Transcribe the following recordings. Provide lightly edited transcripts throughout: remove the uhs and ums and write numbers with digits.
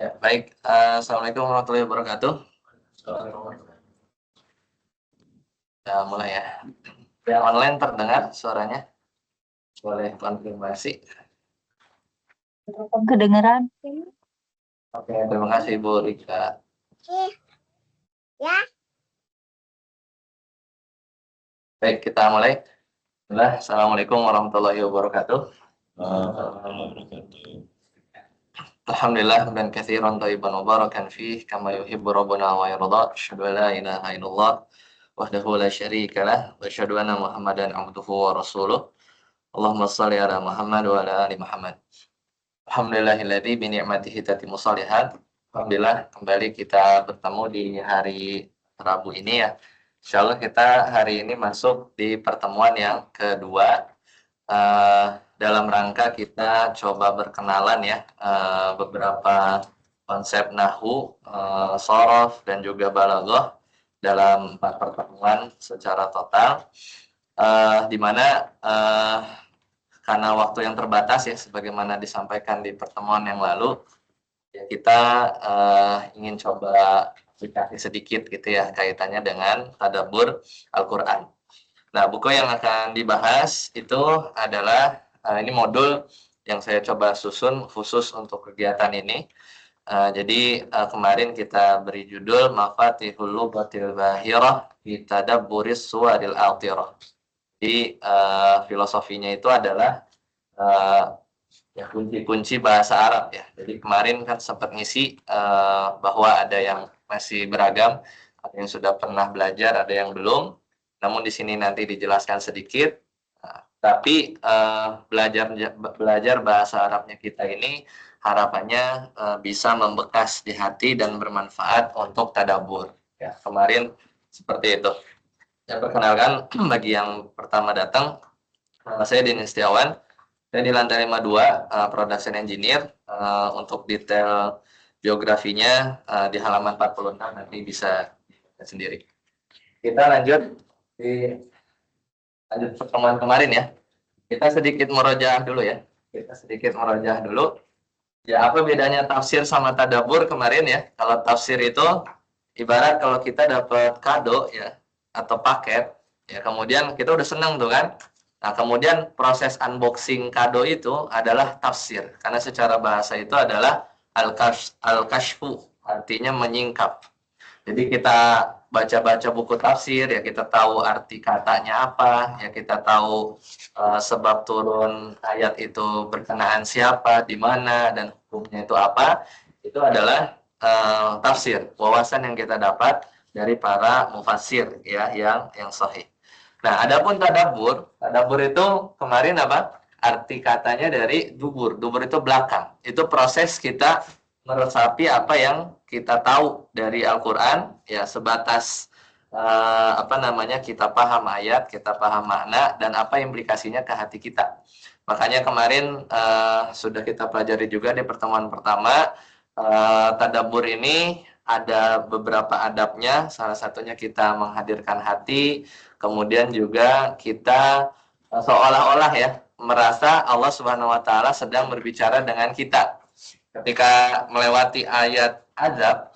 Ya, baik. Assalamualaikum warahmatullahi wabarakatuh. Ya, mulai ya. Yang online terdengar suaranya? Boleh konfirmasi. Kedengeran. Oke, terima kasih Bu Rika. Ya. Baik, kita mulai. Assalamualaikum warahmatullahi wabarakatuh. Alhamdulillah dan katsiran thayyiban mubarakan fih kama yuhibbu rabbuna wa yarda. Asyhadu an la ilaha illallah wahdahu la syarika lah wa asyhadu anna Muhammadan abduhu wa rasuluh. Allahumma shalli ala Muhammad wa ala ali Muhammad. Alhamdulillahilladzi bi ni'matihi tatimmu shalihat. Alhamdulillah kembali kita bertemu di hari Rabu ini ya. Insyaallah kita hari ini masuk di pertemuan yang kedua. Dalam rangka kita coba berkenalan ya beberapa konsep nahwu, shorof dan juga balaghah dalam 4 pertemuan secara total, di mana karena waktu yang terbatas ya sebagaimana disampaikan di pertemuan yang lalu ya kita ingin coba aplikasi sedikit gitu ya kaitannya dengan tadabbur Al-Qur'an. Nah, buku yang akan dibahas itu adalah ini modul yang saya coba susun khusus untuk kegiatan ini. Jadi kemarin kita beri judul Mafatihul Lughatil Bahirah fi Tadabburis Suwaril Athirah. Jadi filosofinya itu adalah ya kunci-kunci bahasa Arab ya. Jadi kemarin kan sempat ngisi bahwa ada yang masih beragam, ada yang sudah pernah belajar, ada yang belum. Namun di sini nanti dijelaskan sedikit. Tapi belajar bahasa Arabnya kita ini harapannya bisa membekas di hati dan bermanfaat untuk tadabbur. Ya, kemarin seperti itu. Ya, perkenalkan bagi yang pertama datang, saya Dini Setiawan. Saya di lantai 52, Production Engineer. Untuk detail biografinya di halaman 46 nanti bisa dilihat sendiri. Kita lanjut pertemuan kemarin ya. Kita sedikit murojaah dulu ya. Ya, apa bedanya tafsir sama tadabbur kemarin ya? Kalau tafsir itu ibarat kalau kita dapat kado ya atau paket ya, kemudian kita udah senang tuh kan. Nah, kemudian proses unboxing kado itu adalah tafsir. Karena secara bahasa itu adalah al-kashfu, artinya menyingkap. Jadi kita baca-baca buku tafsir ya kita tahu arti katanya apa, ya kita tahu sebab turun ayat itu berkenaan siapa, di mana dan hukumnya itu apa. Itu adalah tafsir, wawasan yang kita dapat dari para mufassir ya yang sahih. Nah, adapun tadabbur itu kemarin apa? Arti katanya dari dubur. Dubur itu belakang. Itu proses kita meresapi apa yang kita tahu dari Al-Qur'an ya sebatas kita paham ayat, kita paham makna dan apa implikasinya ke hati kita. Makanya kemarin sudah kita pelajari juga di pertemuan pertama, tadabbur ini ada beberapa adabnya, salah satunya kita menghadirkan hati, kemudian juga kita seolah-olah ya merasa Allah Subhanahu wa taala sedang berbicara dengan kita. Ketika melewati ayat azab,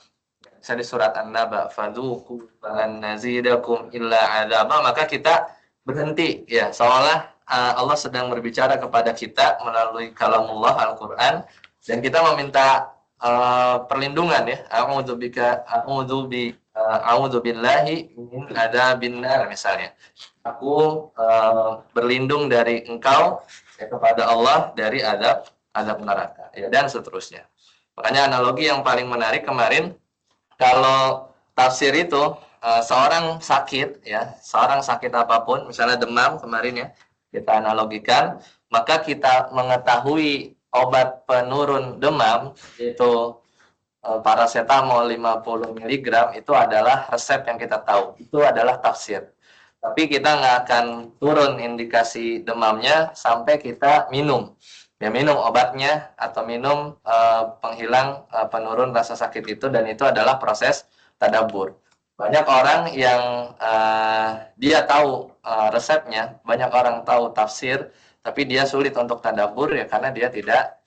misalnya di surat An-Naba, fadzuqu falan nazidakum illa adzaba, maka kita berhenti ya, seolah Allah sedang berbicara kepada kita melalui kalamullah Al-Qur'an dan kita meminta perlindungan ya, a'udzu billahi min adzabin nar misalnya. Aku berlindung dari engkau ya, kepada Allah dari azab neraka ya, dan seterusnya. Makanya analogi yang paling menarik kemarin, kalau tafsir itu seorang sakit apapun, misalnya demam kemarin ya, kita analogikan, maka kita mengetahui obat penurun demam yaitu paracetamol 50 mg itu adalah resep yang kita tahu, itu adalah tafsir. Tapi kita nggak akan turun indikasi demamnya sampai kita minum obatnya atau minum penghilang penurun rasa sakit itu, dan itu adalah proses tadabbur. Banyak orang yang dia tahu resepnya, banyak orang tahu tafsir, tapi dia sulit untuk tadabbur ya karena dia tidak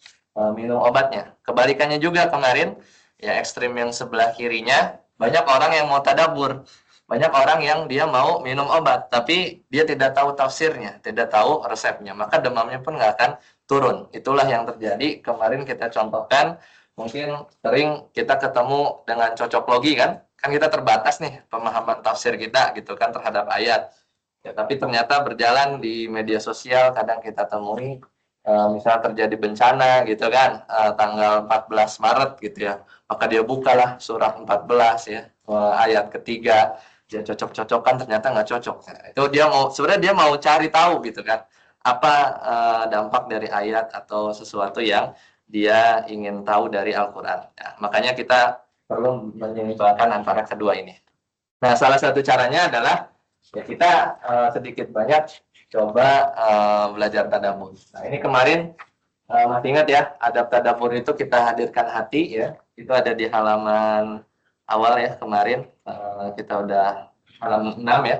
minum obatnya. Kebalikannya juga kemarin, ya ekstrim yang sebelah kirinya, banyak orang yang mau tadabur, banyak orang yang dia mau minum obat, tapi dia tidak tahu tafsirnya, tidak tahu resepnya, maka demamnya pun nggak akan turun. Itulah yang terjadi kemarin kita contohkan. Mungkin sering kita ketemu dengan cocok logi kan kita terbatas nih pemahaman tafsir kita gitu kan terhadap ayat. Ya, tapi ternyata berjalan di media sosial kadang kita temui misal terjadi bencana gitu kan tanggal 14 Maret gitu ya. Maka dia bukalah surah 14 ya ayat ketiga, dia cocok-cocokkan ternyata nggak cocok. Nah, itu dia mau sebenarnya dia mau cari tahu gitu kan apa dampak dari ayat atau sesuatu yang dia ingin tahu dari Al-Qur'an. Ya, makanya kita perlu menyeimbangkan antara kedua ini. Nah, salah satu caranya adalah ya kita sedikit banyak coba belajar tadabbur. Nah, ini kemarin masih ingat ya, adab tadabbur itu kita hadirkan hati ya. Itu ada di halaman awal ya kemarin. Kita udah halaman 6 ya.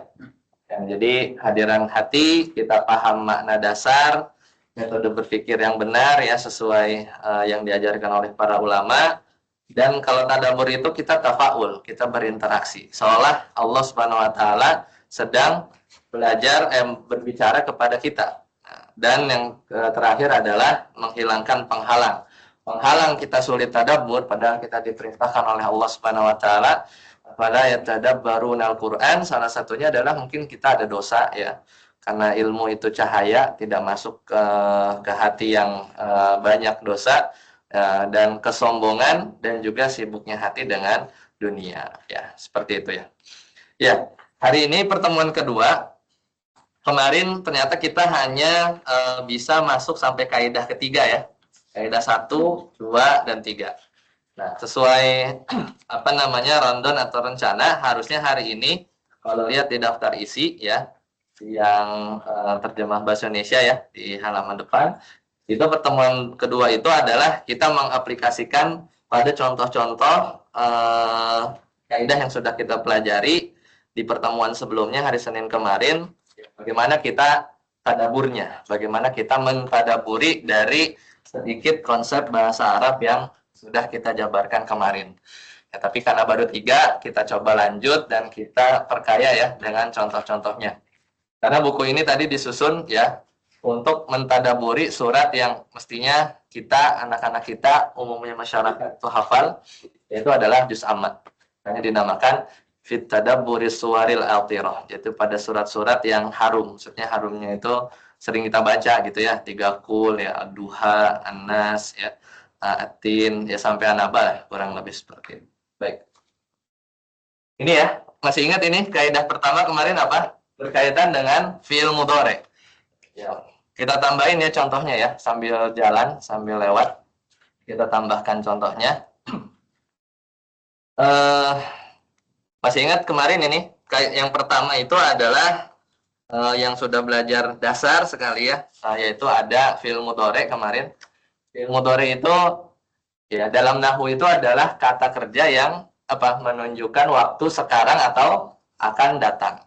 Jadi hadiran hati, kita paham makna dasar, metode berpikir yang benar ya sesuai yang diajarkan oleh para ulama. Dan kalau tadabbur itu kita tafaul, kita berinteraksi. Seolah Allah Subhanahu wa taala sedang belajar berbicara kepada kita. Dan yang terakhir adalah menghilangkan penghalang. Penghalang kita sulit tadabbur padahal kita diperintahkan oleh Allah Subhanahu wa taala pada yatadabbaruna al-Qur'an, salah satunya adalah mungkin kita ada dosa ya. Karena ilmu itu cahaya, tidak masuk ke hati yang banyak dosa. Dan kesombongan dan juga sibuknya hati dengan dunia ya seperti itu ya. Ya, hari ini pertemuan kedua. Kemarin ternyata kita hanya bisa masuk sampai kaidah ketiga ya. Kaidah 1, 2 dan 3. Nah, sesuai apa namanya rundown atau rencana harusnya hari ini kalau lihat di daftar isi ya yang terjemah bahasa Indonesia ya di halaman depan itu pertemuan kedua itu adalah kita mengaplikasikan pada contoh-contoh kaidah yang sudah kita pelajari di pertemuan sebelumnya hari Senin kemarin, bagaimana kita tadaburnya, bagaimana kita mentadaburi dari sedikit konsep bahasa Arab yang sudah kita jabarkan kemarin. Ya, tapi karena baru 3, kita coba lanjut dan kita perkaya ya dengan contoh-contohnya. Karena buku ini tadi disusun ya untuk mentadaburi surat yang mestinya kita, anak-anak kita, umumnya masyarakat itu hafal, yaitu adalah juz amma. Hanya dinamakan fit tadabburi suwaril atirah, yaitu pada surat-surat yang harum. Maksudnya harumnya itu sering kita baca gitu ya, 3 kul ya, Ad-Duha, An-Nas ya, Atin ya sampai An-Naba kurang lebih seperti itu. Baik. Ini ya, masih ingat ini kaidah pertama kemarin apa? Berkaitan dengan fi'il mudhari. Ya, kita tambahin ya contohnya ya, sambil jalan, sambil lewat. Kita tambahkan contohnya. Masih ingat kemarin ini, yang pertama itu adalah yang sudah belajar dasar sekali ya, yaitu ada fi'il mudhari kemarin. Fi'il mudhari itu ya dalam nahwu itu adalah kata kerja yang apa menunjukkan waktu sekarang atau akan datang.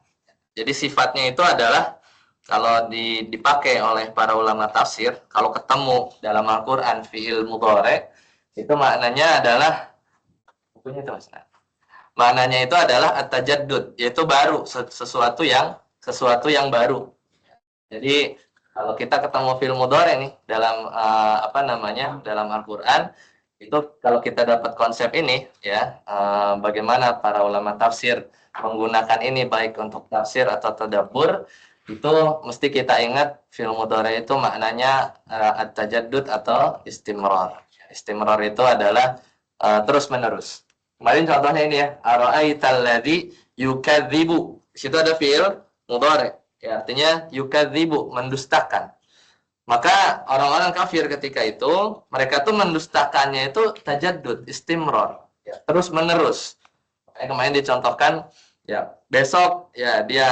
Jadi sifatnya itu adalah kalau dipakai oleh para ulama tafsir, kalau ketemu dalam Al-Qur'an fi'il mudhari itu maknanya adalah bukunya itu Mas. Maknanya itu adalah at-tajaddud, yaitu baru, sesuatu yang baru. Jadi kalau kita ketemu fi'il mudhari nih dalam apa namanya? Dalam Al-Qur'an itu kalau kita dapat konsep ini ya bagaimana para ulama tafsir menggunakan ini baik untuk tafsir atau tadabbur itu mesti kita ingat fi'il mudhari itu maknanya at-tajaddud atau istimrar. Istimrar itu adalah terus menerus. Kemarin contohnya ini ya, ara'aital ladzi yukadzibu. Di situ ada fi'il mudhari. Ya, artinya yukadzibu, mendustakan. Maka orang-orang kafir ketika itu mereka tuh mendustakannya itu tajaddud, istimrar, ya, terus menerus. Kemarin dicontohkan ya besok ya dia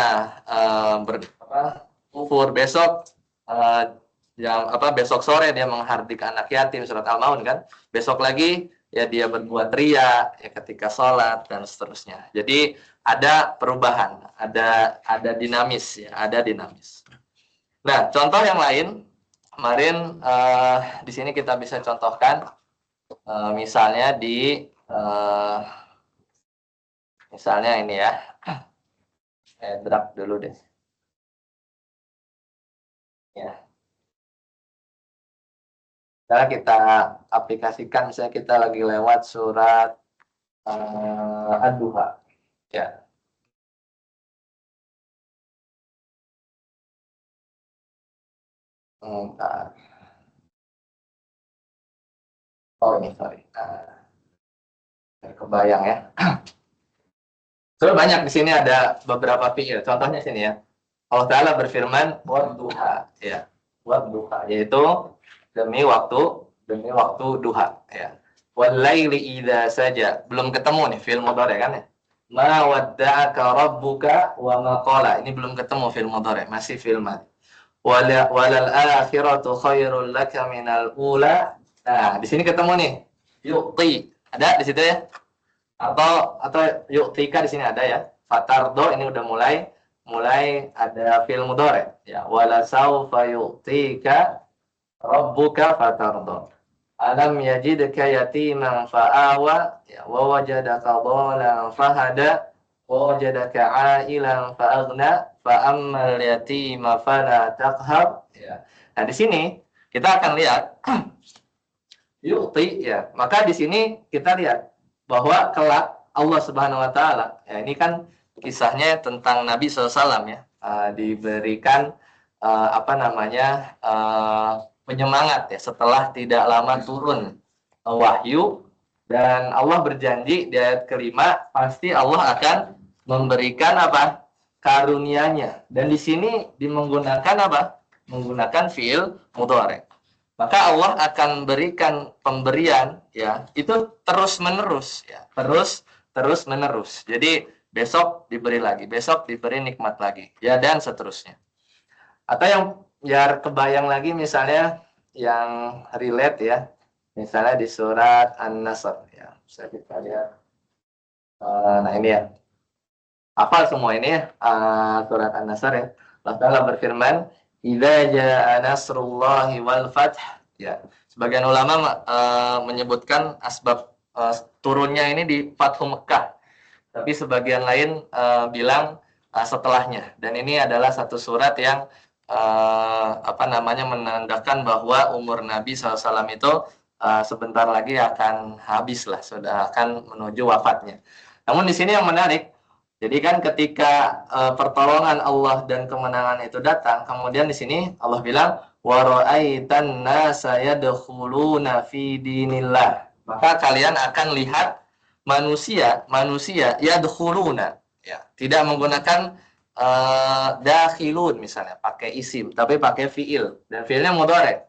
kufur, besok besok sore dia menghardik anak yatim surat Al-Maun kan. Besok lagi ya dia berbuat ria ya ketika sholat dan seterusnya. Jadi ada perubahan, ada dinamis ya, ada dinamis. Nah, contoh yang lain kemarin di sini kita bisa contohkan misalnya di misalnya ini ya. Drag dulu deh. Ya. Sekarang kita aplikasikan, misalnya kita lagi lewat surat Ad-Duha. Ya. Bentar. Oh ini, sorry. Kebayang ya. Soalnya banyak di sini ada beberapa fiil. Contohnya sini ya. Allah Ta'ala berfirman, wadduha. Ya. Wadduha. Yaitu demi waktu duha. Ya. Walaili idza saja. Belum ketemu nih fiil mudhari kan ya. Ma wadda'aka rabbuka wa ma qala. Ini belum ketemu fiil mudhari, masih fiil madhi. Walal akhiratu khairul laka minal ula. Nah, di sini ketemu nih. Yu'ti. Ada di situ ya? Atau yu'tika di sini ada ya. Fatardo ini udah mulai ada fi'il mudhari ya. Wala saufa yu'tika rabbuka fatardo. Alam yajidka yatiman fa'awa ya, wa wajadaka dhalan fahada wa wajadaka 'ailan fa'aghna fa ammal yatima fala taqhar ya. Nah, di sini kita akan lihat yu'ti ya. Maka di sini kita lihat bahwa kelak Allah Subhanahu wa taala, ya ini kan kisahnya tentang Nabi SAW ya, diberikan penyemangat ya setelah tidak lama turun wahyu, dan Allah berjanji di ayat kelima pasti Allah akan memberikan apa? Karunia-Nya. Dan di sini menggunakan apa? Menggunakan fiil mudhari. Maka Allah akan berikan pemberian ya, itu terus menerus ya, terus menerus. Jadi besok diberi lagi, besok diberi nikmat lagi ya, dan seterusnya. Atau yang biar kebayang lagi misalnya yang relate ya, misalnya di surat An-Nasr ya, bisa kita lihat. Nah ini ya, hafal semua ini ya, surat An-Nasr ya. Allah Ta'ala berfirman, idza jaa nasrullahi wal fath ya. Sebagian ulama menyebutkan asbab turunnya ini di Fathu Mekah. Tapi sebagian lain bilang setelahnya. Dan ini adalah satu surat yang menandakan bahwa umur Nabi SAW itu sebentar lagi akan habis lah, sudah akan menuju wafatnya. Namun di sini yang menarik, jadi kan ketika pertolongan Allah dan kemenangan itu datang, kemudian di sini Allah bilang wa ra'aitan nasa yadkhuluna fi dinillah. Maka kalian akan lihat manusia yadkhuluna ya, tidak menggunakan dakhilun misalnya, pakai isim, tapi pakai fiil, dan fiilnya mudhari.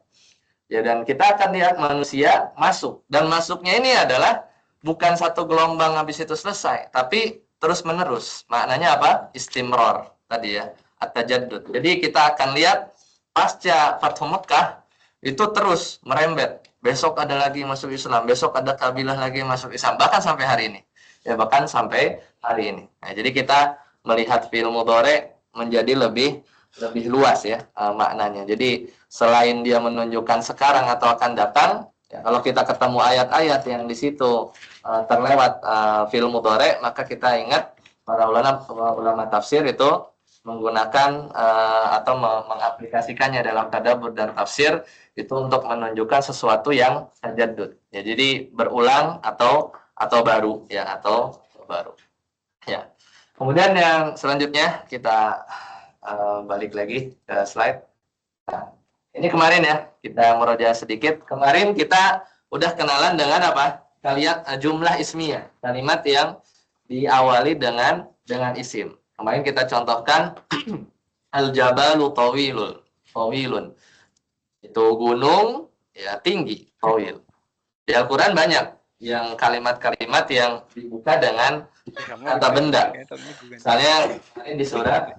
Ya, dan kita akan lihat manusia masuk, dan masuknya ini adalah bukan satu gelombang habis itu selesai, tapi terus menerus. Maknanya apa? Istimror tadi ya, at-tajaddud. Jadi kita akan lihat pasca Fathu Mekah itu terus merembet. Besok ada lagi masuk Islam, besok ada kabilah lagi masuk Islam, bahkan sampai hari ini. Ya, bahkan sampai hari ini. Nah, jadi kita melihat fi'il mudhari menjadi lebih luas ya maknanya. Jadi selain dia menunjukkan sekarang atau akan datang, ya, kalau kita ketemu ayat-ayat yang di situ terlewat fi'il mudhari, maka kita ingat para ulama tafsir itu menggunakan atau mengaplikasikannya dalam tadabbur dan tafsir itu untuk menunjukkan sesuatu yang tajaddud. Ya, jadi berulang atau baru ya, atau baru. Ya. Kemudian yang selanjutnya kita balik lagi ke slide. Nah, ini kemarin ya kita murojaah sedikit. Kemarin kita udah kenalan dengan apa? Kalian jumlah ismiyah, kalimat yang diawali dengan isim. Kemarin kita contohkan al-jabalu tawilun. Itu gunung ya, tinggi, tawil. Di Al-Qur'an banyak yang kalimat-kalimat yang dibuka dengan kata benda. Misalnya di surat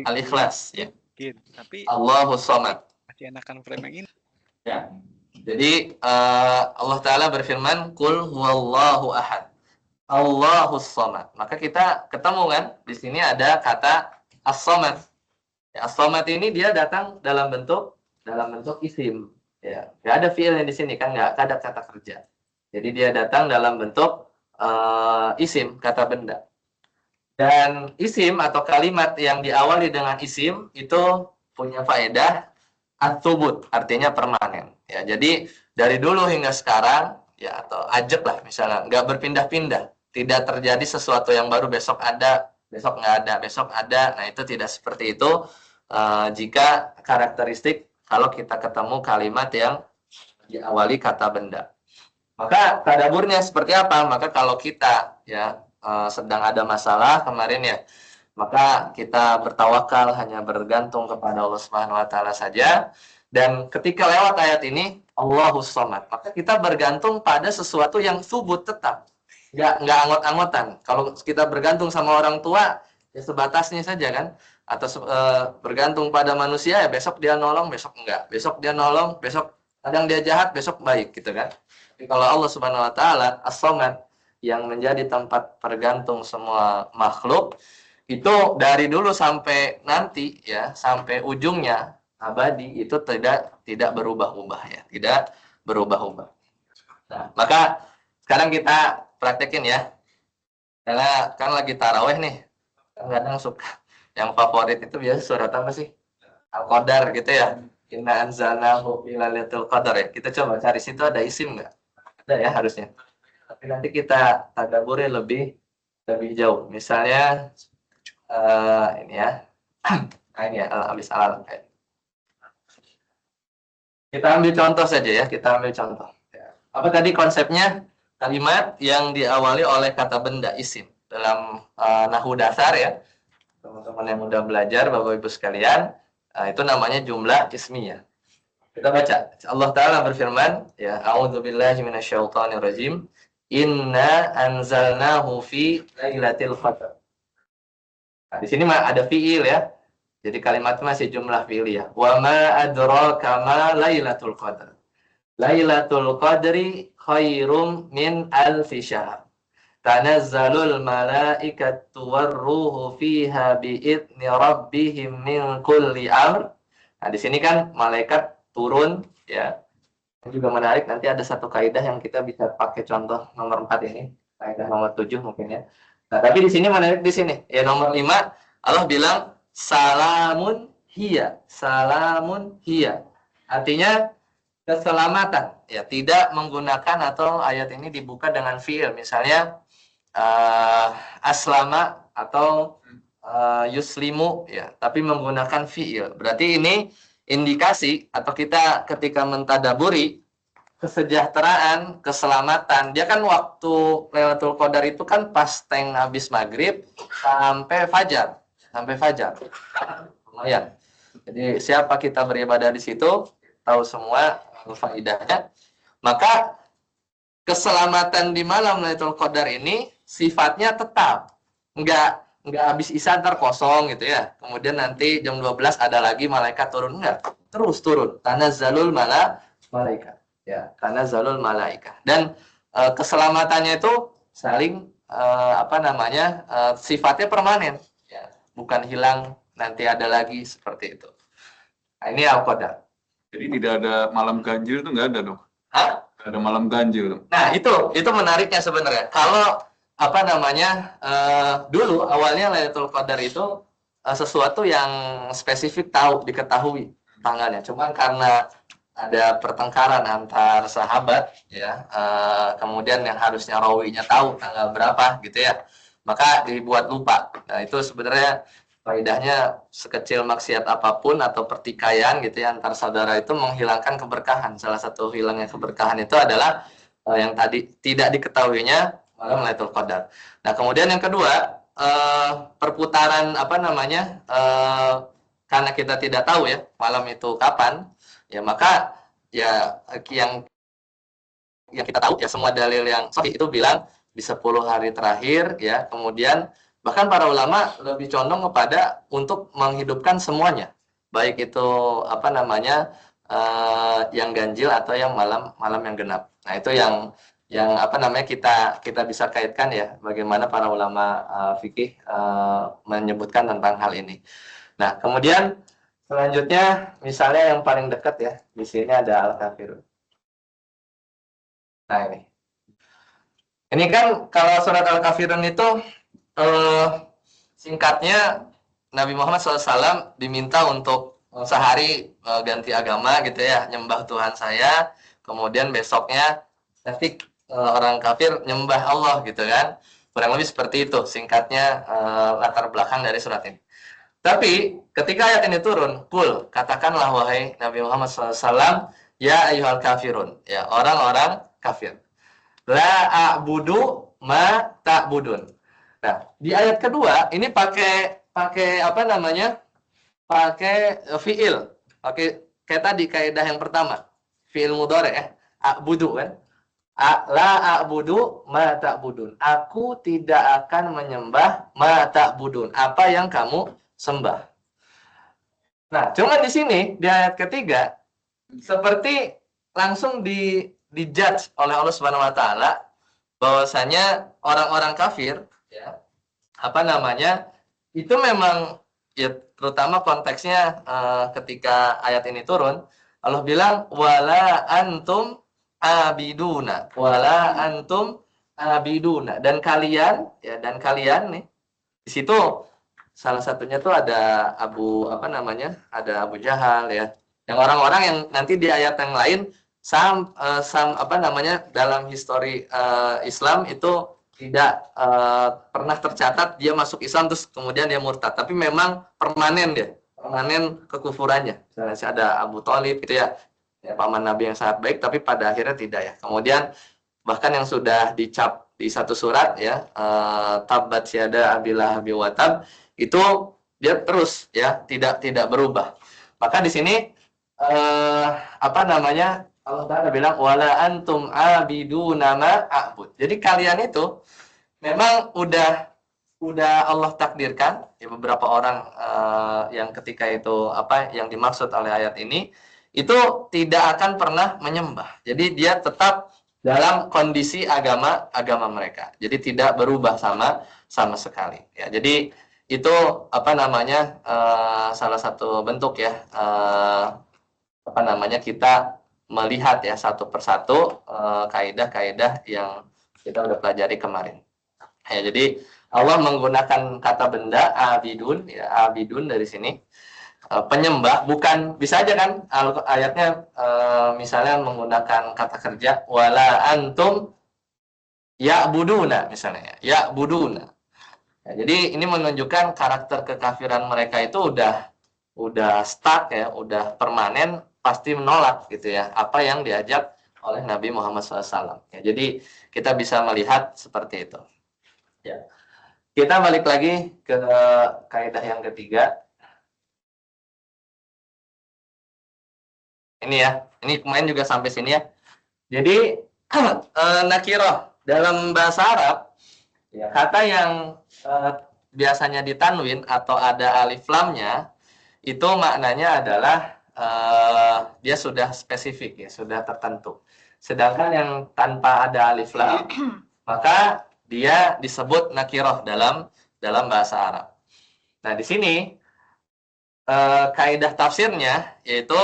Al-Ikhlas ya. Allahus Samad. Masih enakan frame yang ini. Ya. Jadi Allah Ta'ala berfirman, Qul huwallahu ahad. Allahus Samad. Maka kita ketemu kan di sini ada kata as-samad. Ya, as-samad ini dia datang dalam bentuk dalam bentuk isim. Ya, nggak ada fiilnya di sini kan, nggak ada kata kerja. Jadi dia datang dalam bentuk isim, kata benda. Dan isim atau kalimat yang diawali dengan isim itu punya faedah at-thubut, artinya permanen. Ya, jadi dari dulu hingga sekarang, ya atau ajak lah misalnya, nggak berpindah-pindah. Tidak terjadi sesuatu yang baru besok ada, besok nggak ada, besok ada. Nah itu tidak seperti itu jika karakteristik kalau kita ketemu kalimat yang diawali kata benda. Maka tadaburnya seperti apa? Maka kalau kita ya sedang ada masalah kemarin ya, maka kita bertawakal hanya bergantung kepada Allah Subhanahu wa taala saja. Dan ketika lewat ayat ini Allahus Samad, maka kita bergantung pada sesuatu yang subut tetap. Nggak angot-angotan. Kalau kita bergantung sama orang tua ya sebatasnya saja kan, atau bergantung pada manusia ya besok dia nolong, besok enggak. Besok dia nolong, besok kadang dia jahat, besok baik gitu kan. Tapi kalau Allah Subhanahu wa taala As-Samad yang menjadi tempat pergantung semua makhluk, itu dari dulu sampai nanti ya, sampai ujungnya abadi, itu tidak berubah-ubah ya, tidak berubah-ubah. Nah, maka sekarang kita praktekin ya. Karena kan lagi taraweh nih. Kadang suka yang favorit itu biasa surat apa sih? Al-Qadar gitu ya. Inna anzalnahu fi lailatul qadar ya. Kita coba cari situ ada isim nggak? Ada ya harusnya. Tapi nanti kita tadabburi lebih lebih jauh. Misalnya ini ya. Ini ya habis alal. Kita ambil contoh saja ya, kita ambil contoh. Apa tadi konsepnya? Kalimat yang diawali oleh kata benda isim. Dalam nahwu dasar ya, teman-teman yang udah belajar, Bapak Ibu sekalian, itu namanya jumlah ismiyah. Kita baca. Allah Ta'ala berfirman, ya, A'udzubillahi minasyaitonirrajim. Inna anzalnahu fi lailatul qadar. Nah, di sini ada fiil ya. Jadi kalimat masih jumlah fiil ya. Wa ma adraka ma lailatul qadar. Lailatul qadri khairum min alfi syahr. Tanazzalul malaikatu warruhu fiha biidzni rabbihim min kulli amr. Nah, di sini kan malaikat turun ya. Ini juga menarik, nanti ada satu kaidah yang kita bisa pakai contoh nomor 4 ini. Kaidah nomor 7 mungkin ya. Nah, tapi di sini menarik di sini. Ya nomor 5 Allah bilang salamun hiya. Salamun hiya. Artinya keselamatan ya, tidak menggunakan atau ayat ini dibuka dengan fiil misalnya aslama atau yuslimu ya, tapi menggunakan fiil. Berarti ini indikasi atau kita ketika mentadaburi kesejahteraan, keselamatan. Dia kan waktu Lailatul Qadar itu kan pas teng habis maghrib sampai fajar, sampai fajar. Lumayan. Jadi siapa kita beribadah di situ tahu semua faidahnya. Maka keselamatan di malam Lailatul Qadar ini sifatnya tetap. Enggak habis isya ntar kosong gitu ya. Kemudian nanti jam 12 ada lagi malaikat turun, enggak. Terus turun. Tanazzalul malaikat. Ya, tanazzalul malaikat. Dan keselamatannya itu saling sifatnya permanen ya. Bukan hilang nanti ada lagi seperti itu. Nah, ini Al-Qadar. Jadi tidak ada malam ganjil itu nggak ada dong? Hah? Nggak ada malam ganjil. Nah itu menariknya sebenarnya. Kalau dulu awalnya Lailatul Qadar itu sesuatu yang spesifik diketahui tanggalnya. Cuman karena ada pertengkaran antar sahabat ya, kemudian yang harusnya rawinya tahu tanggal berapa gitu ya, maka dibuat lupa. Nah itu sebenarnya faedahnya sekecil maksiat apapun atau pertikaian gitu ya antar saudara itu menghilangkan keberkahan. Salah satu hilangnya keberkahan itu adalah yang tadi tidak diketahuinya malam Lailatul Qadar. Nah, kemudian yang kedua, perputaran karena kita tidak tahu ya malam itu kapan, ya maka ya yang kita tahu ya semua dalil yang sahih itu bilang di 10 hari terakhir ya, kemudian bahkan para ulama lebih condong kepada untuk menghidupkan semuanya, baik itu yang ganjil atau yang malam yang genap. Nah itu yang kita bisa kaitkan ya, bagaimana para ulama fikih menyebutkan tentang hal ini. Nah kemudian Selanjutnya, misalnya yang paling dekat ya, di sini ada Al-Kafirun. Nah ini. Ini kan kalau surat Al-Kafirun itu eh, singkatnya Nabi Muhammad SAW diminta untuk sehari ganti agama gitu ya, nyembah Tuhan saya, kemudian besoknya nanti orang kafir nyembah Allah gitu kan. Kurang lebih seperti itu singkatnya latar belakang dari surat ini. Tapi ketika ayat ini turun, kul, katakanlah wahai Nabi Muhammad SAW, ya ayyuhal kafirun, ya orang-orang kafir. La a'budu ma ta'budun. Nah, di ayat kedua ini pakai pakai apa namanya? Pakai fiil. Pakai kayak tadi kaidah yang pertama. Fiil mudhari ya. A'budu kan. La a'budu ma ta'budun. Aku tidak akan menyembah ma ta'budun. Apa yang kamu sembah. Nah, cuma di sini di ayat ketiga seperti langsung dijudge oleh Allah Subhanahu wa taala bahwasanya orang-orang kafir ya apa namanya itu memang ya terutama konteksnya ketika ayat ini turun Allah bilang wala antum abiduna dan kalian ya dan kalian nih di situ salah satunya tuh ada ada Abu Jahal ya yang orang-orang yang nanti di ayat yang lain dalam histori Islam itu tidak pernah tercatat dia masuk Islam terus kemudian dia murtad, tapi memang permanen kekufurannya. Misalnya ada Abu Thalib gitu ya, paman Nabi yang sangat baik, tapi pada akhirnya tidak ya. Kemudian bahkan yang sudah dicap di satu surat ya, Tabbat Syada Abilah Abi Watab, itu dia terus ya tidak berubah. Maka di sini Allah Ta'ala bilang wala antum abiduna ma a'bud. Jadi kalian itu memang udah Allah takdirkan ya beberapa orang yang ketika itu yang dimaksud oleh ayat ini itu tidak akan pernah menyembah. Jadi dia tetap dalam kondisi agama mereka. Jadi tidak berubah sama sekali. Ya, jadi itu salah satu bentuk ya kita melihat ya satu persatu kaidah-kaidah yang kita udah pelajari kemarin. Ya, jadi Allah menggunakan kata benda abidun ya abidun dari sini penyembah bukan bisa aja kan ayatnya misalnya menggunakan kata kerja wala antum ya'buduna misalnya ya'buduna. Ya, jadi ini menunjukkan karakter kekafiran mereka itu udah stuck ya, udah permanen pasti menolak gitu ya apa yang diajak oleh Nabi Muhammad SAW. Ya, jadi kita bisa melihat seperti itu. Ya. Kita balik lagi ke kaidah yang ketiga. Ini ya, ini kemarin juga sampai sini ya. Jadi nakiroh dalam bahasa Arab ya, kata yang biasanya ditanwin atau ada alif lamnya itu maknanya adalah dia sudah spesifik ya, sudah tertentu. Sedangkan yang tanpa ada alif lam, maka dia disebut nakiroh dalam bahasa Arab. Nah, di sini kaidah tafsirnya yaitu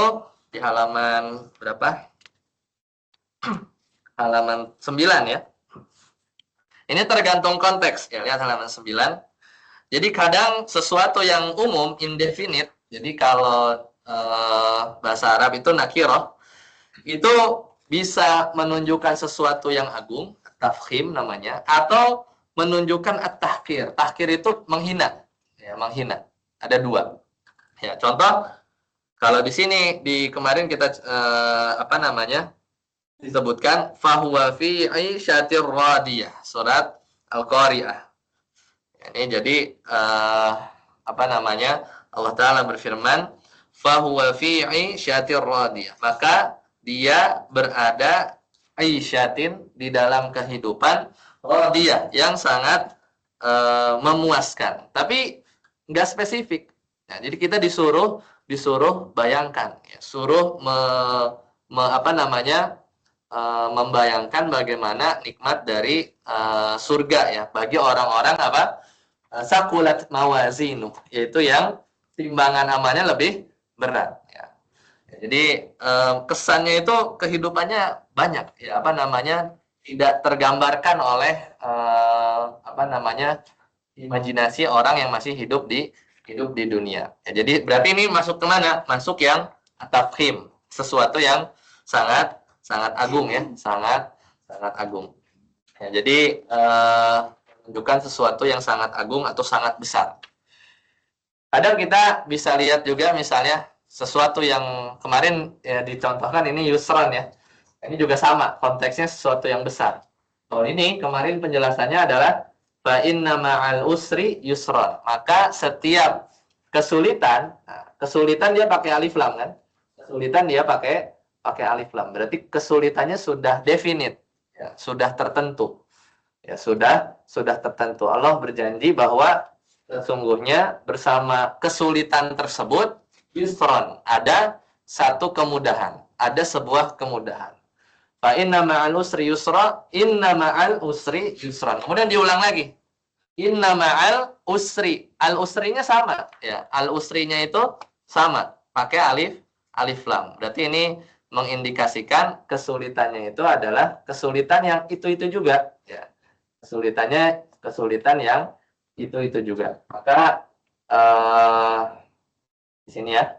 di halaman berapa? Halaman 9 ya. Ini tergantung konteks ya, lihat halaman 9. Jadi kadang sesuatu yang umum, indefinite, jadi kalau bahasa Arab itu nakiroh, itu bisa menunjukkan sesuatu yang agung, tafkhim namanya, atau menunjukkan at-tahkir. Tahkir itu menghina, ya, menghina. Ada dua. Ya, contoh kalau di sini kemarin kita disebutkan fahuwa fi 'aisyatir radiyah, surat Al-Qari'ah. Ini jadi Allah Ta'ala berfirman fahuwa fi 'aisyatir radiyah, maka dia berada aisyatin di dalam kehidupan radiyah yang sangat memuaskan, tapi nggak spesifik. Nah, jadi kita disuruh bayangkan ya, suruh membayangkan bagaimana nikmat dari surga ya bagi orang-orang sakulat mawazinu, yaitu yang timbangan amalnya lebih berat ya. Jadi kesannya itu kehidupannya banyak ya, apa namanya, tidak tergambarkan oleh apa namanya, imajinasi orang yang masih hidup di dunia. Ya, jadi berarti ini masuk ke mana? Masuk yang tafkhim, sesuatu yang sangat sangat agung ya, sangat sangat agung. Ya, jadi menunjukkan sesuatu yang sangat agung atau sangat besar. Kadang kita bisa lihat juga misalnya sesuatu yang kemarin ya dicontohkan ini yusron ya. Ini juga sama, konteksnya sesuatu yang besar. Kalau ini kemarin penjelasannya adalah fa inna ma'al usri yusron. Maka setiap kesulitan, kesulitan dia pakai alif lam kan? Kesulitan dia pakai alif lam. Berarti kesulitannya sudah definite, ya, sudah tertentu. Ya, sudah tertentu. Allah berjanji bahwa sesungguhnya bersama kesulitan tersebut yusron, ada satu kemudahan, ada sebuah kemudahan. Fa inna ma'al usri yusra, inna ma'al usri yusran. Kemudian diulang lagi. Inna ma'al usri. Al usrinya sama ya. Al usrinya itu sama, pakai alif lam. Berarti ini mengindikasikan kesulitannya itu adalah kesulitan yang itu juga ya. Kesulitan yang itu juga. Maka di sini ya.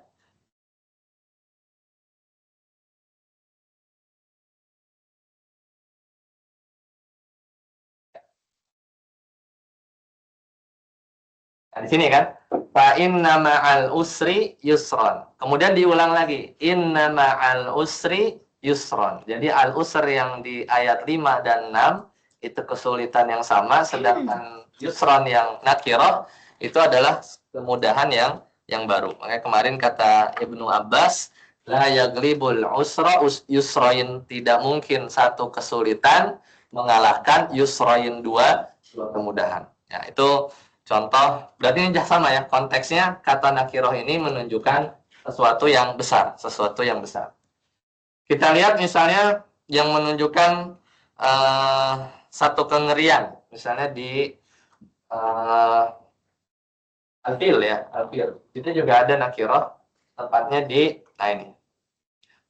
Nah, di sini kan, fa inna ma'al usri yusron. Kemudian diulang lagi, inna ma'al usri yusron. Jadi al usr yang di ayat 5 dan 6 itu kesulitan yang sama, sedangkan yusron yang nakirah itu adalah kemudahan yang baru. Makanya kemarin kata Ibnu Abbas, la yaglibul usra yusroin, tidak mungkin satu kesulitan mengalahkan yusroin dua kemudahan. Ya, itu contoh, berarti ini sama ya, konteksnya kata nakiroh ini menunjukkan sesuatu yang besar, sesuatu yang besar. Kita lihat misalnya yang menunjukkan satu kengerian, misalnya di al-fil ya, al-fil. Itu juga ada nakiroh, tepatnya di, nah ini,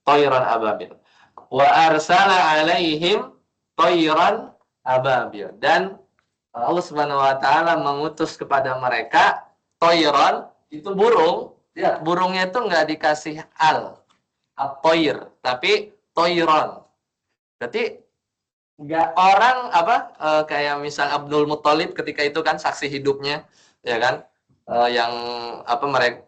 toiron ababil. Wa arsala alaihim toiron ababil. Dan Allah Subhanahu wa taala mengutus kepada mereka toiron, itu burung, ya, burungnya itu nggak dikasih at-toir, tapi toiron. Berarti nggak orang apa kayak misal Abdul Muthalib ketika itu kan saksi hidupnya, ya kan, yang apa mereka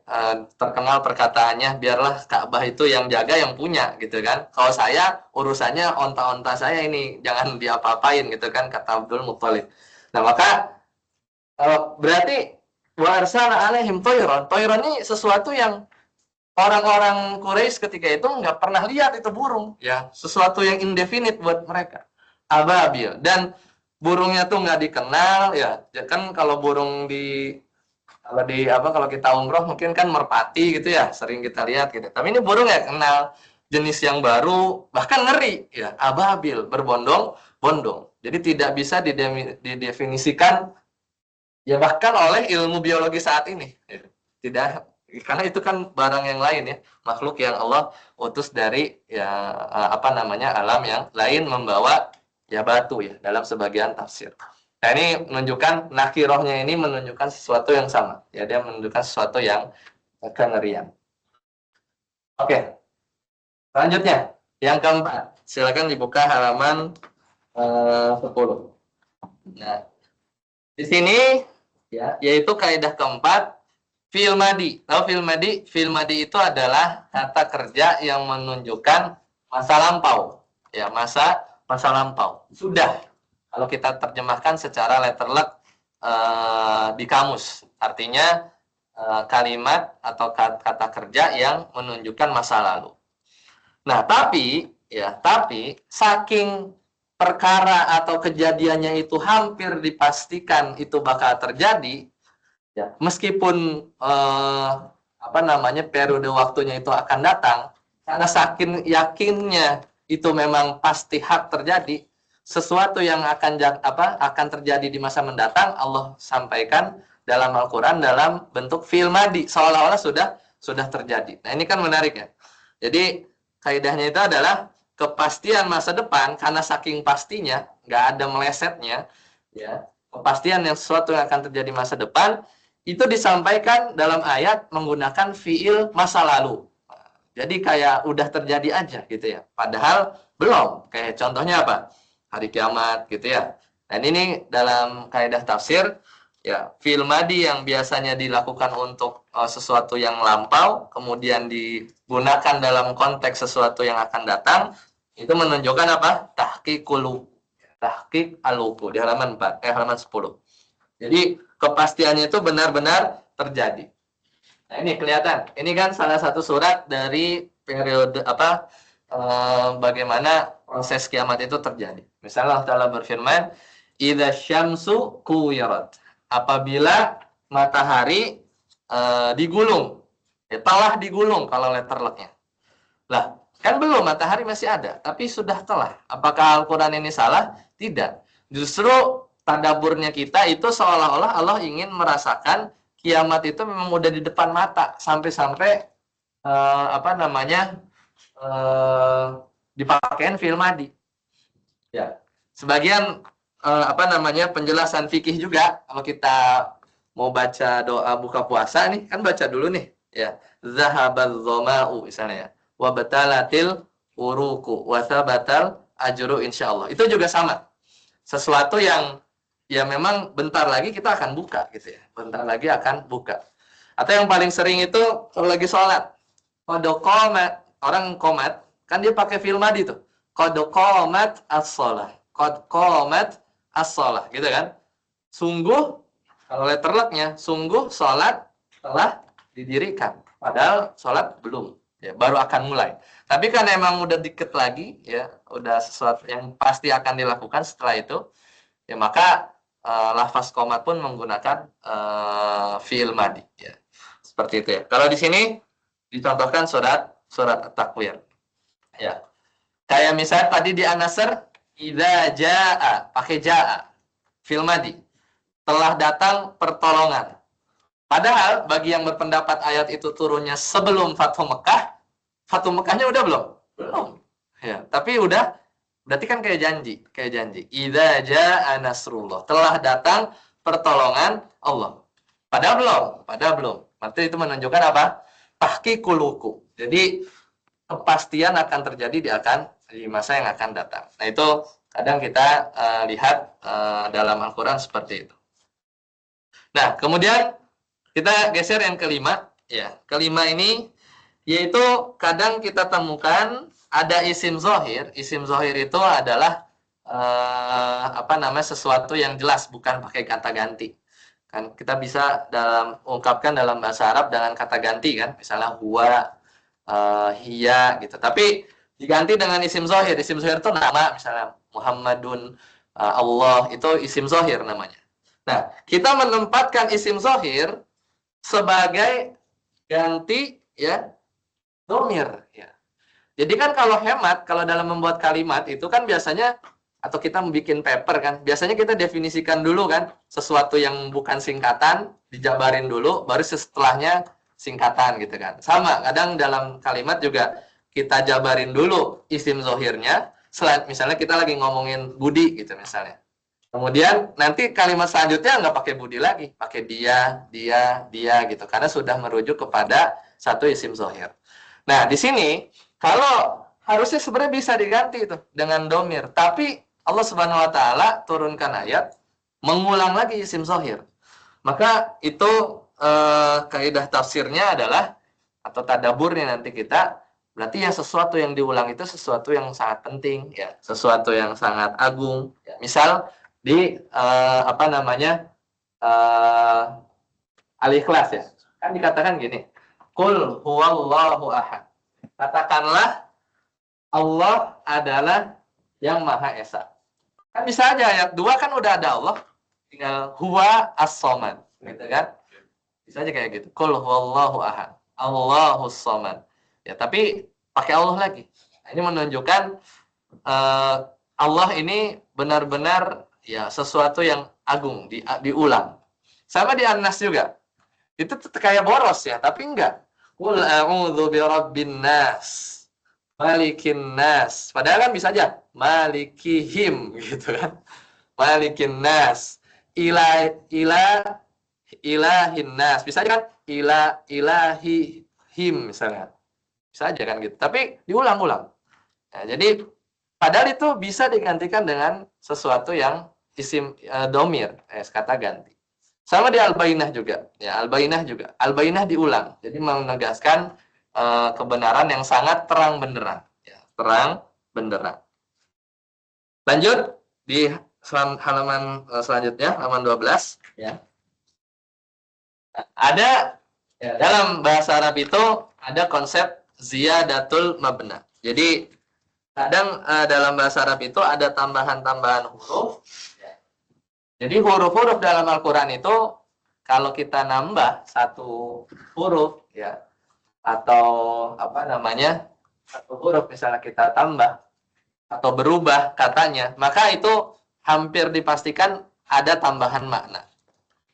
terkenal perkataannya, biarlah Ka'bah itu yang jaga yang punya gitu kan. Kalau saya urusannya onta-onta saya ini jangan diapa-apain gitu kan, kata Abdul Muthalib. Nah, maka berarti wa arsala alaihim toiron. Toiron ini sesuatu yang orang-orang Quraisy ketika itu nggak pernah lihat itu burung, ya, sesuatu yang indefinite buat mereka. Ababil, dan burungnya tuh nggak dikenal, ya. Kan kalau burung kalau kita umroh mungkin kan merpati gitu ya, sering kita lihat gitu. Tapi ini burung nggak kenal, jenis yang baru, bahkan ngeri, ya, ababil, berbondong-bondong. Jadi tidak bisa didefinisikan ya bahkan oleh ilmu biologi saat ini. Tidak, karena itu kan barang yang lain ya, makhluk yang Allah utus dari ya apa namanya, alam yang lain, membawa ya batu ya, dalam sebagian tafsir. Nah, ini menunjukkan nakirohnya ini menunjukkan sesuatu yang sama. Ya, dia menunjukkan sesuatu yang kengerian. Oke. Selanjutnya, yang keempat. Silakan dibuka halaman 10. Nah, di sini ya, yaitu kaidah keempat, fi'il madi. Tahu fi'il madi? Fi'il madi itu adalah kata kerja yang menunjukkan masa lampau. Ya, masa lampau. Sudah. Kalau kita terjemahkan secara letterlet di kamus, artinya kalimat atau kata kerja yang menunjukkan masa lalu. Nah, tapi saking perkara atau kejadiannya itu hampir dipastikan itu bakal terjadi, ya, meskipun periode waktunya itu akan datang, karena saking yakinnya itu memang pasti hak terjadi, sesuatu yang akan terjadi di masa mendatang Allah sampaikan dalam Al-Qur'an dalam bentuk fi'il madi, seolah-olah sudah terjadi. Nah, ini kan menarik ya. Jadi kaidahnya itu adalah kepastian masa depan karena saking pastinya, nggak ada melesetnya, ya. Kepastian yang sesuatu yang akan terjadi masa depan itu disampaikan dalam ayat menggunakan fiil masa lalu. Jadi kayak udah terjadi aja gitu ya. Padahal belum. Kayak contohnya apa? Hari kiamat gitu ya. Dan ini dalam kaidah tafsir ya, fi'il madi yang biasanya dilakukan untuk sesuatu yang lampau kemudian digunakan dalam konteks sesuatu yang akan datang, itu menunjukkan apa? Tahqiq al-wuqu di halaman 10. Jadi kepastiannya itu benar-benar terjadi. Nah, ini kelihatan. Ini kan salah satu surat dari periode bagaimana proses kiamat itu terjadi. Misalnya Allah Ta'ala berfirman, "Idza syamsu kuwirat." Apabila matahari digulung. Ya, telah digulung kalau letter luck-nya. Lah, kan belum, matahari masih ada, tapi sudah telah. Apakah Al-Qur'an ini salah? Tidak. Justru tadaburnya kita itu seolah-olah Allah ingin merasakan kiamat itu memang udah di depan mata, sampai-sampai dipakein fi'il madi. Ya. Sebagian penjelasan fikih juga, kalau kita mau baca doa buka puasa nih, kan baca dulu nih, ya. Zahabal dhama'u misalnya ya. Wa batalatil uruku wa thabatal ajru insyaallah. Itu juga sama. Sesuatu yang ya memang bentar lagi kita akan buka gitu ya. Bentar lagi akan buka. Atau yang paling sering itu kalau lagi sholat. Qad qamat, orang qomat kan dia pakai fi'il madi tuh. Qad qamat as-shalah. Qad qamat as-shalah, gitu kan? Sungguh, kalau letter luck-nya, sungguh sholat telah didirikan. Padahal sholat belum. Ya, baru akan mulai. Tapi kan emang udah dikit lagi, ya, udah sesuatu yang pasti akan dilakukan setelah itu, ya maka lafaz qomat pun menggunakan fi'il madi. Ya. Seperti itu ya. Kalau di sini dicontohkan surat At-Takwir. Ya. Kayak misalnya tadi di An-Nasr, idza jaa, pakai jaa, fi'il madi. Telah datang pertolongan. Padahal bagi yang berpendapat ayat itu turunnya sebelum Fathu Mekah, Fathu Mekahnya udah belum? Belum. Ya, tapi udah, berarti kan kayak janji. Idza jaa nasrullah, telah datang pertolongan Allah. Padahal belum. Berarti itu menunjukkan apa? Tahqiqul wuqu. Jadi kepastian akan terjadi di masa yang akan datang. Nah, itu kadang kita lihat dalam Al-Qur'an seperti itu. Nah, kemudian kita geser yang kelima, ya. Kelima ini yaitu kadang kita temukan ada isim zohir. Isim zohir itu adalah sesuatu yang jelas, bukan pakai kata ganti. Kan kita bisa ungkapkan dalam bahasa Arab dengan kata ganti kan, misalnya huwa, hiya gitu. Tapi diganti dengan isim zohir. Isim zohir itu nama, misalnya Muhammadun, Allah, itu isim zohir namanya. Nah, kita menempatkan isim zohir sebagai ganti ya dhamir ya. Jadi kan kalau hemat, kalau dalam membuat kalimat itu kan biasanya, atau kita membuat paper kan, biasanya kita definisikan dulu kan sesuatu yang bukan singkatan, dijabarin dulu, baru setelahnya singkatan gitu kan. Sama, kadang dalam kalimat juga kita jabarin dulu isim zohirnya, misalnya kita lagi ngomongin Budi gitu misalnya. Kemudian nanti kalimat selanjutnya nggak pakai budi lagi, pakai dia gitu, karena sudah merujuk kepada satu isim zohir. Nah, di sini kalau harusnya sebenarnya bisa diganti itu dengan domir, tapi Allah Subhanahu Wa Taala turunkan ayat mengulang lagi isim zohir. Maka itu kaidah tafsirnya adalah, atau tadaburnya nanti kita, berarti ya sesuatu yang diulang itu sesuatu yang sangat penting, ya, sesuatu yang sangat agung. Ya, misal di Al-Ikhlas ya, kan dikatakan gini, Qul huwallahu ahad. Katakanlah Allah adalah yang Maha Esa. Kan bisa aja ayat 2 kan udah ada Allah, tinggal huwa as-samad, gitu kan? Bisa aja kayak gitu. Qul huwallahu ahad, Allahus samad. Ya, tapi pakai Allah lagi. Nah, ini menunjukkan Allah ini benar-benar ya sesuatu yang agung, diulang. Sama di An-Nas juga. Itu kayak boros ya, tapi enggak. Qul a'udzu birabbin nas, malikin nas. Padahal kan bisa aja malikihim gitu kan. Malikin nas, ilah ilahin nas. Bisa aja kan ilahihim misalnya. Bisa aja kan gitu. Tapi diulang-ulang. Nah, jadi padahal itu bisa digantikan dengan sesuatu yang isim domir, kata ganti. Sama di al-bainah juga. Ya, al-bainah juga. Al-bainah diulang. Jadi menegaskan kebenaran yang sangat terang benderang. Ya, terang benderang. Lanjut di halaman selanjutnya, halaman 12. Ya. Nah, ada ya, dalam bahasa Arab itu ada konsep ziyadatul mabna. Jadi kadang dalam bahasa Arab itu ada tambahan-tambahan huruf. Jadi huruf-huruf dalam Al-Quran itu kalau kita nambah satu huruf ya atau apa namanya satu huruf misalnya kita tambah atau berubah katanya, maka itu hampir dipastikan ada tambahan makna.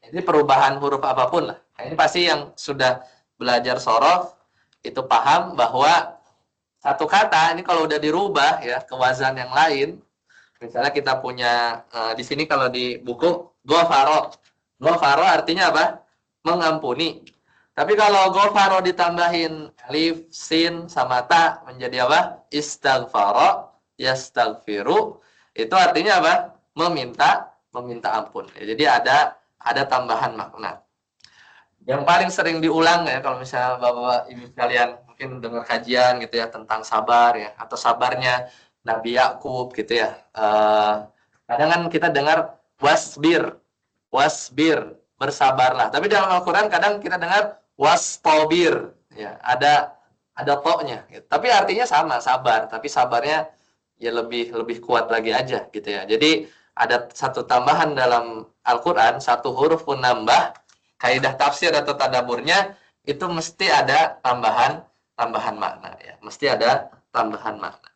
Jadi perubahan huruf apapun lah. Nah, ini pasti yang sudah belajar sorof itu paham bahwa satu kata ini kalau udah dirubah ya ke wazan yang lain, misalnya kita punya di sini kalau di buku ghafaro. Ghafaro artinya apa? Mengampuni. Tapi kalau ghafaro ditambahin alif, sin sama ta menjadi apa? Istaghfaro, yastaghfiru. Itu artinya apa? Meminta ampun. Ya, jadi ada tambahan makna. Yang paling sering diulang ya kalau misalnya Bapak Ibu sekalian mungkin dengar kajian gitu ya tentang sabar ya atau sabarnya Nabi Yakub gitu ya. Kadang kan kita dengar wasbir, bersabarlah. Tapi dalam Al-Quran kadang kita dengar wastobir, ya ada to-nya. Gitu. Tapi artinya sama, sabar. Tapi sabarnya ya lebih kuat lagi aja gitu ya. Jadi ada satu tambahan dalam Al-Quran, satu huruf pun nambah, kaidah tafsir atau tadaburnya itu mesti ada tambahan makna ya. Mesti ada tambahan makna.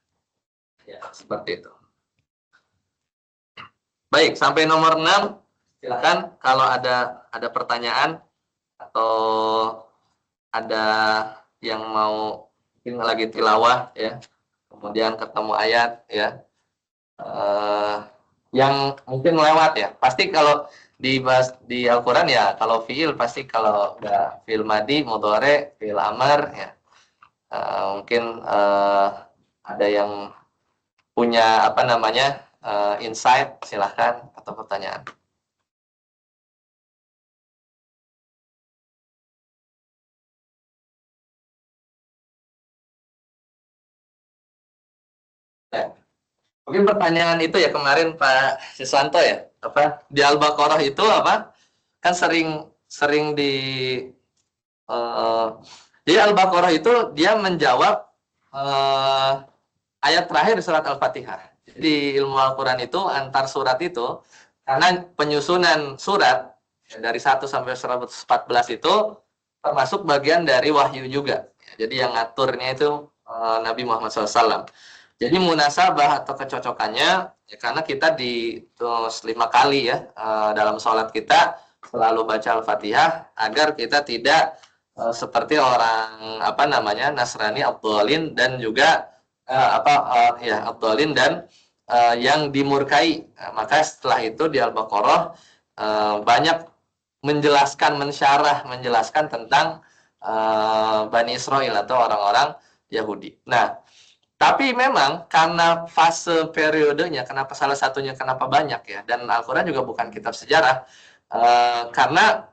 Ya, seperti itu. Baik, sampai nomor 6. Silakan kalau ada pertanyaan atau ada yang mau mungkin lagi tilawah ya. Kemudian ketemu ayat ya. Yang mungkin lewat ya. Pasti kalau dibahas di Al-Qur'an ya, kalau fiil pasti kalau udah fiil madi, mudhari, fiil amar ya. Mungkin ada yang punya apa namanya insight, silahkan atau pertanyaan. Ya. Mungkin pertanyaan itu ya kemarin Pak Siswanto ya, apa di Al-Baqarah itu apa kan sering di jadi Al-Baqarah itu dia menjawab ayat terakhir di surat Al-Fatihah. Jadi ilmu Al-Quran itu antar surat itu karena penyusunan surat dari 1 sampai 114 itu termasuk bagian dari wahyu juga. Jadi yang ngaturnya itu Nabi Muhammad SAW. Jadi munasabah atau kecocokannya ya karena kita terus 5 kali ya dalam sholat kita selalu baca Al-Fatihah agar kita tidak seperti orang apa namanya Nasrani Abdolin dan juga Abdolin dan yang dimurkai. Maka setelah itu di Al-Baqarah banyak menjelaskan tentang Bani Israel atau orang-orang Yahudi. Nah, tapi memang karena fase periodenya, kenapa salah satunya kenapa banyak ya, dan Al-Quran juga bukan kitab sejarah, karena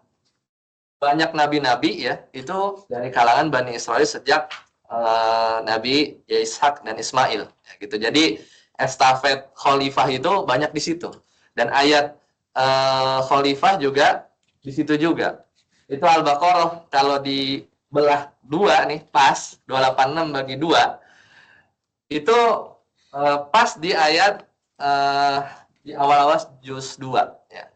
banyak nabi-nabi ya, itu dari kalangan Bani Israel sejak Nabi Ishak dan Ismail. Ya, gitu. Jadi estafet khalifah itu banyak di situ. Dan ayat khalifah juga di situ juga. Itu Al-Baqarah kalau dibelah 2 nih, pas 286 bagi 2 itu pas di ayat di awal-awal juz 2 ya.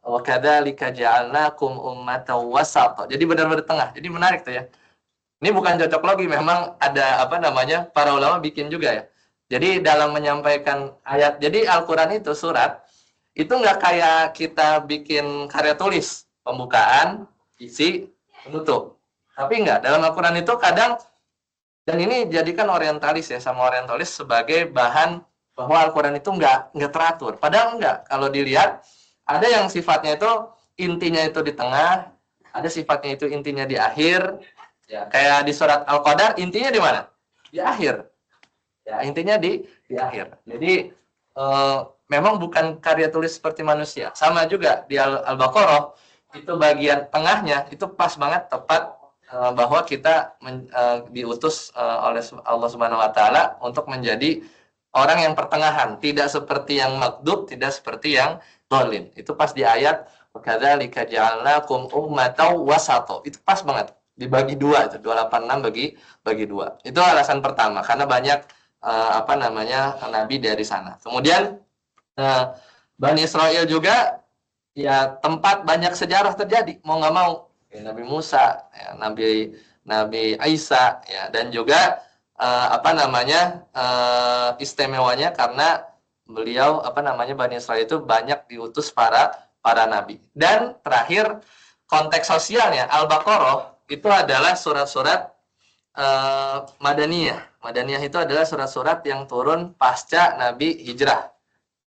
Wa kadzalika ja'alnakum ummatan wasata. Jadi benar-benar tengah. Jadi menarik tuh ya. Ini bukan cocok logi, memang ada apa namanya para ulama bikin juga ya. Jadi dalam menyampaikan ayat, jadi Al-Quran itu surat itu nggak kayak kita bikin karya tulis, pembukaan, isi, penutup. Tapi enggak, dalam Al-Quran itu kadang, dan ini jadikan orientalis ya, sama orientalis sebagai bahan bahwa Al-Quran itu enggak teratur. Padahal enggak, kalau dilihat, ada yang sifatnya itu intinya itu di tengah, ada sifatnya itu intinya di akhir, ya, kayak di surat Al-Qadar intinya di mana? Di akhir. Ya, intinya di akhir. Jadi memang bukan karya tulis seperti manusia. Sama juga di Al-Baqarah itu bagian tengahnya itu pas banget tepat bahwa kita diutus oleh Allah Subhanahu wa taala untuk menjadi orang yang pertengahan, tidak seperti yang maghdub, tidak seperti yang dhalim. Itu pas di ayat wakadzalika ja'alnakum ummatan wasata. Itu pas banget. Dibagi dua itu 286 bagi dua. Itu alasan pertama karena banyak nabi dari sana. Kemudian Bani Israel juga ya tempat banyak sejarah terjadi mau nggak mau ya, Nabi Musa, ya, Nabi Isa, ya, dan juga istimewanya karena beliau Bani Israel itu banyak diutus para nabi. Dan terakhir konteks sosialnya Al-Baqarah itu adalah surat-surat Madaniyah. Madaniyah itu adalah surat-surat yang turun pasca Nabi hijrah.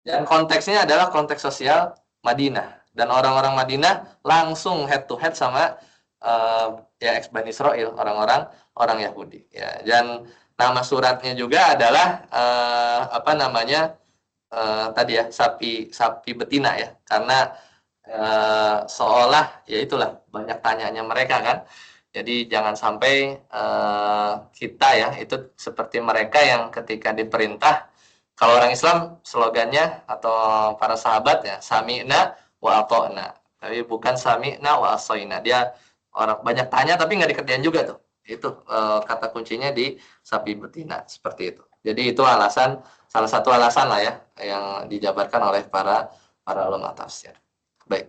Dan konteksnya adalah konteks sosial Madinah. Dan orang-orang Madinah langsung head to head sama ex Bani Israel, orang Yahudi. Ya, dan nama suratnya juga adalah tadi ya sapi betina ya, karena seolah ya itulah banyak tanyanya mereka kan. Jadi jangan sampai kita ya itu seperti mereka yang ketika diperintah, kalau orang Islam slogannya atau para sahabat ya sami'na wa ata'na, tapi bukan sami'na wa asaina. Dia orang banyak tanya tapi nggak dikerjain juga tuh. Itu kata kuncinya di sapi betina seperti itu. Jadi itu salah satu alasan lah ya yang dijabarkan oleh para ulama tafsir. Baik.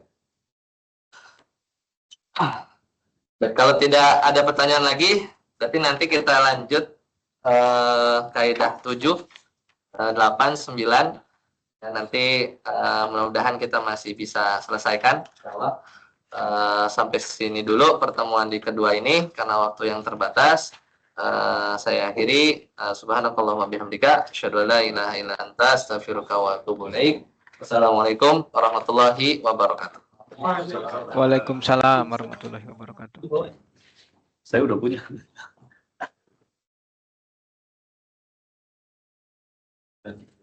Baik, kalau tidak ada pertanyaan lagi, berarti nanti kita lanjut kaidah 7, 8, 9, dan nanti mudah-mudahan kita masih bisa selesaikan. Sampai sini dulu pertemuan di kedua ini karena waktu yang terbatas. Saya akhiri. Subhanakallahumma bihamdika asyhadu an la ilaha illa anta astaghfiruka wa atubu ilaik. Wassalamualaikum warahmatullahi wabarakatuh. Waalaikumsalam warahmatullahi wabarakatuh. Saya udah punya. Thank you.